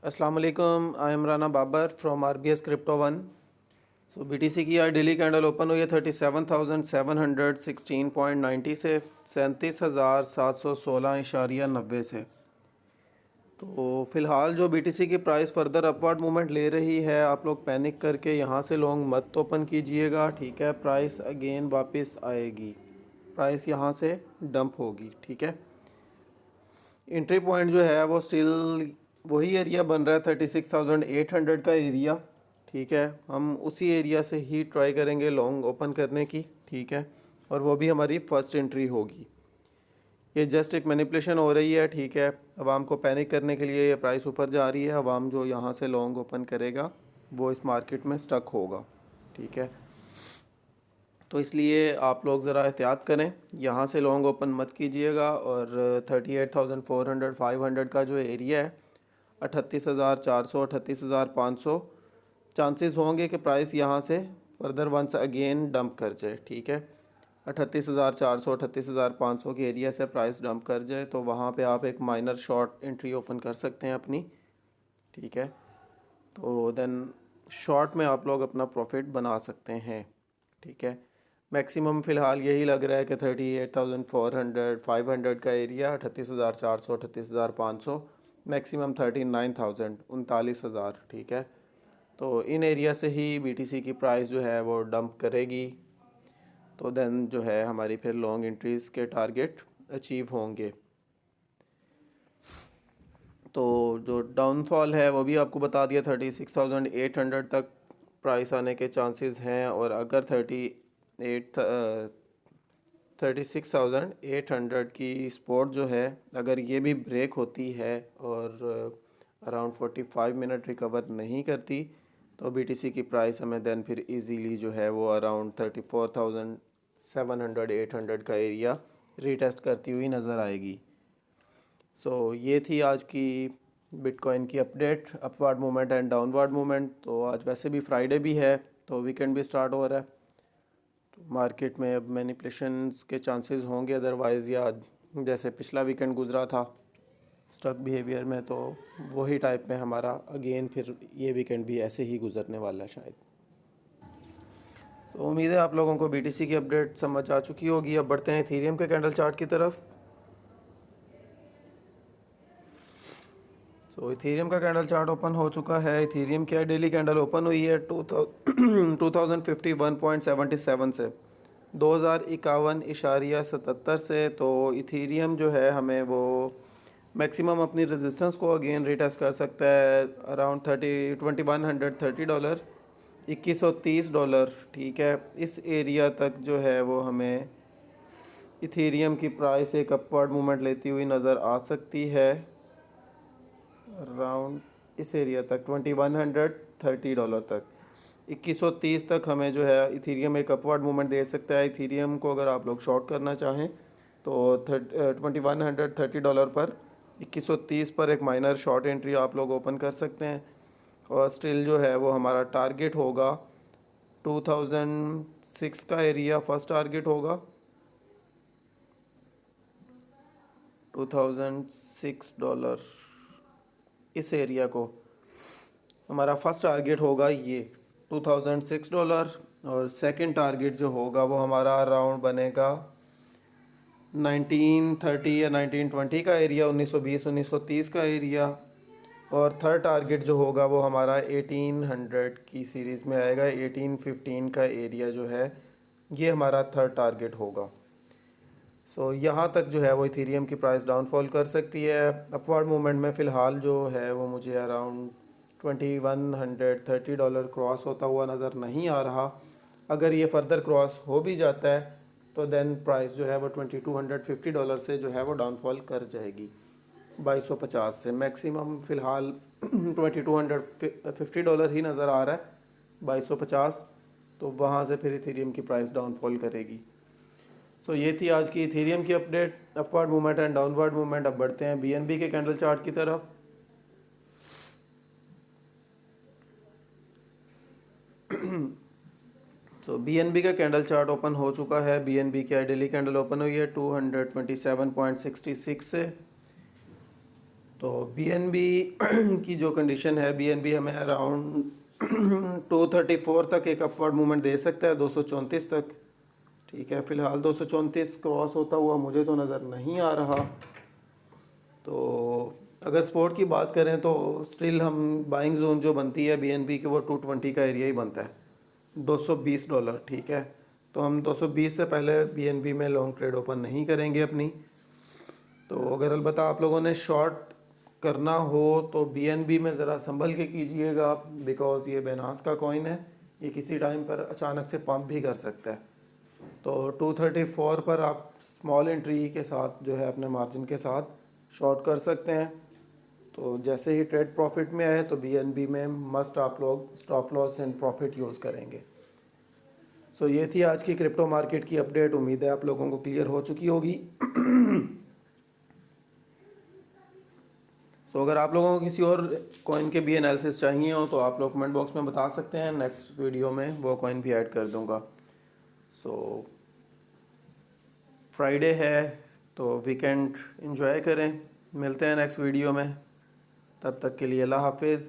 अस्सलाम वालेकुम, I am Rana Babar from RBS Crypto One। So BTC की यार डेली कैंडल ओपन हुई है 37,716.90 से 37,716.90 से। तो फ़िलहाल जो BTC की प्राइस फर्दर अपवर्ड मूवमेंट ले रही है, आप लोग पैनिक करके यहाँ से लॉन्ग मत ओपन कीजिएगा, ठीक है। प्राइस अगेन वापस आएगी, प्राइस यहाँ से डंप होगी, ठीक है। एंट्री पॉइंट जो है वो स्टिल वही एरिया बन रहा है 36,800 का एरिया, ठीक है। हम उसी एरिया से ही ट्राई करेंगे लॉन्ग ओपन करने की, ठीक है। और वो भी हमारी फर्स्ट एंट्री होगी। ये जस्ट एक मैनिपुलेशन हो रही है, ठीक है। अवाम को पैनिक करने के लिए ये प्राइस ऊपर जा रही है। अवाम जो यहाँ से लॉन्ग ओपन करेगा वो इस मार्केट में स्टक होगा, ठीक है। तो इसलिए आप लोग ज़रा एहतियात करें, यहाँ से लॉन्ग ओपन मत कीजिएगा। और 38,400 500 का जो एरिया है 38,400 38,500 चांसेस होंगे कि प्राइस यहाँ से फर्दर वंस अगेन डंप कर जाए, ठीक है। 38,400 38,500 के एरिया से प्राइस डंप कर जाए तो वहाँ पे आप एक माइनर शॉर्ट एंट्री ओपन कर सकते हैं अपनी, ठीक है। तो देन शॉर्ट में आप लोग अपना प्रॉफिट बना सकते हैं, ठीक है। मैक्सिमम फ़िलहाल यही लग रहा है कि 38,400 500 का एरिया 38,400 38,500, मैक्सिमम 39,000 39,000, ठीक है। तो इन एरिया से ही BTC की प्राइस जो है वो डंप करेगी। तो देन जो है हमारी फिर लॉन्ग एंट्रीज़ के टारगेट अचीव होंगे। तो जो डाउनफॉल है वो भी आपको बता दिया, 36,800 तक प्राइस आने के चांसेस हैं। और अगर 36,800 की सपोर्ट जो है अगर ये भी ब्रेक होती है और अराउंड 45 मिनट रिकवर नहीं करती तो BTC की प्राइस हमें देन फिर इजीली जो है वो अराउंड 34,700 800 का एरिया रीटेस्ट करती हुई नज़र आएगी। ये थी आज की बिटकॉइन की update, upward movement and downward movement. तो आज वैसे भी फ्राइडे भी है तो वीकेंड भी स्टार्ट हो रहा है, तो मार्केट में अब मैनिपुलेशंस के चांसेस होंगे अदरवाइज़, या जैसे पिछला वीकेंड गुजरा था स्टॉक बिहेवियर में, तो वही टाइप में हमारा अगेन फिर ये वीकेंड भी ऐसे ही गुजरने वाला है शायद। उम्मीद है आप लोगों को BTC की अपडेट समझ आ चुकी होगी। अब बढ़ते हैं इथेरियम के कैंडल चार्ट की तरफ। इथेरियम का कैंडल चार्ट ओपन हो चुका है। इथेरियम की डेली कैंडल ओपन हुई है 2051.77 से 2051.77 से। तो इथेरियम जो है हमें वो मैक्सिमम अपनी रेजिस्टेंस को अगेन रिटेस्ट कर सकता है अराउंड $2130 $2130, ठीक है। इस एरिया तक जो है वो हमें इथेरियम की प्राइस एक अपवर्ड मूवमेंट लेती हुई नज़र आ सकती है अराउंड इस एरिया तक $2130 तक। 2130 तक हमें जो है इथेरियम एक अपवर्ड मूवमेंट दे सकता है। इथेरियम को अगर आप लोग शॉर्ट करना चाहें तो $2130 पर 2130 पर एक माइनर शॉर्ट एंट्री आप लोग ओपन कर सकते हैं। और स्टिल जो है वो हमारा टारगेट होगा 2006 का एरिया, फर्स्ट टारगेट होगा $2006। इस एरिया को हमारा फर्स्ट टारगेट होगा ये $2006। और सेकंड टारगेट जो होगा वो हमारा अराउंड बनेगा 1930 या 1920 का एरिया, 1920 1930 का एरिया। और थर्ड टारगेट जो होगा वो हमारा 1800 की सीरीज़ में आएगा, 1815 का एरिया जो है ये हमारा थर्ड टारगेट होगा। यहाँ तक जो है वो इथेरियम की प्राइस डाउनफॉल कर सकती है। अपवर्ड मूवमेंट में फ़िलहाल जो है वो मुझे अराउंड $2130 क्रॉस होता हुआ नज़र नहीं आ रहा। अगर ये फर्दर क्रॉस हो भी जाता है तो देन प्राइस जो है वो $2250 से जो है वो डाउनफॉल कर जाएगी 2250 से। मैक्सिमम फ़िलहाल $2250 ही नज़र आ रहा है 2250, तो वहाँ से फिर इथेरियम की प्राइस डाउनफॉल करेगी। ये थी आज की इथेरियम की update, upward movement and downward movement. अब बढ़ते हैं BNB के कैंडल चार्ट की तरफ। BNB का कैंडल चार्ट ओपन हो चुका है। BNB की डेली कैंडल ओपन हुई है 227.66 से तो BNB की जो कंडीशन है, BNB हमें अराउंड 234 तक एक अपवर्ड मूवमेंट दे सकता है, 234 तक। ठीक है, फ़िलहाल 234 क्रॉस होता हुआ मुझे तो नज़र नहीं आ रहा। तो अगर सपोर्ट की बात करें तो स्टिल हम बाइंग जोन जो बनती है BNB की, वो 220 का एरिया ही बनता है, $220। ठीक है, तो हम 220 से पहले BNB में लॉन्ग ट्रेड ओपन नहीं करेंगे अपनी। तो अगर अलबत्ता आप लोगों ने शॉर्ट करना हो तो BNB में ज़रा संभल के कीजिएगा, बिकॉज़ ये बेनास का कॉइन है, ये किसी टाइम पर अचानक से पंप भी कर सकता है। तो 234 पर आप स्मॉल एंट्री के साथ जो है अपने मार्जिन के साथ शॉर्ट कर सकते हैं। तो जैसे ही ट्रेड प्रॉफिट में आए तो BNB में मस्ट आप लोग stop loss and profit use करेंगे। सो ये थी आज की क्रिप्टो मार्केट की अपडेट। उम्मीद है आप लोगों को क्लियर हो चुकी होगी। सो अगर आप लोगों को किसी और कॉइन के भी एनालिसिस चाहिए हो तो आप लोग कमेंट बॉक्स में बता सकते हैं, नेक्स्ट वीडियो में वो कॉइन भी ऐड कर दूंगा। सो फ्राइडे है तो वीकेंड एंजॉय करें, मिलते हैं नेक्स्ट वीडियो में, तब तक के लिए अल्लाह हाफिज़।